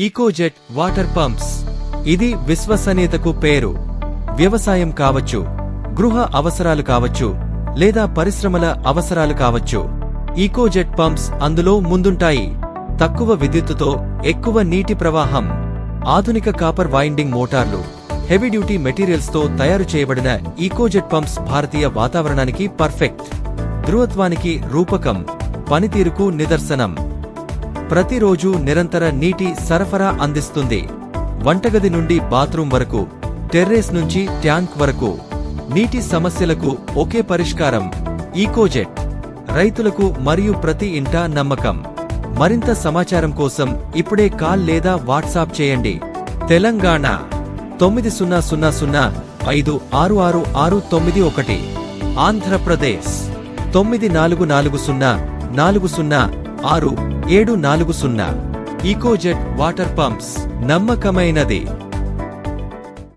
ఈకోజెట్ water pumps. ఇది విశ్వసనీయతకు పేరు. వ్యవసాయం కావచ్చు, గృహ అవసరాలు కావచ్చు, లేదా పరిశ్రమల అవసరాలు కావచ్చు, ఈకోజెట్ పంప్స్ అందులో ముందుంటాయి. తక్కువ విద్యుత్తుతో ఎక్కువ నీటి ప్రవాహం. ఆధునిక కాపర్ వైండింగ్ మోటార్లు, హెవీ డ్యూటీ మెటీరియల్స్ తో తయారు చేయబడిన ఈకోజెట్ పంప్స్ భారతీయ వాతావరణానికి పర్ఫెక్ట్. ధృవత్వానికి రూపకం, పనితీరుకు నిదర్శనం. ప్రతిరోజు నిరంతర నీటి సరఫరా అందిస్తుంది. వంటగది నుండి బాత్రూం వరకు, టెర్రేస్ నుంచి ట్యాంక్ వరకు నీటి సమస్యలకు ఒకే పరిష్కారం ఈకోజెట్. రైతులకు మరియు ప్రతి ఇంటా నమ్మకం. మరింత సమాచారం కోసం ఇప్పుడే కాల్ లేదా వాట్సాప్ చేయండి. Telangana 9000566691. Andhra Pradesh 9440406740. Ecojet water pumps నమ్మకమైనది.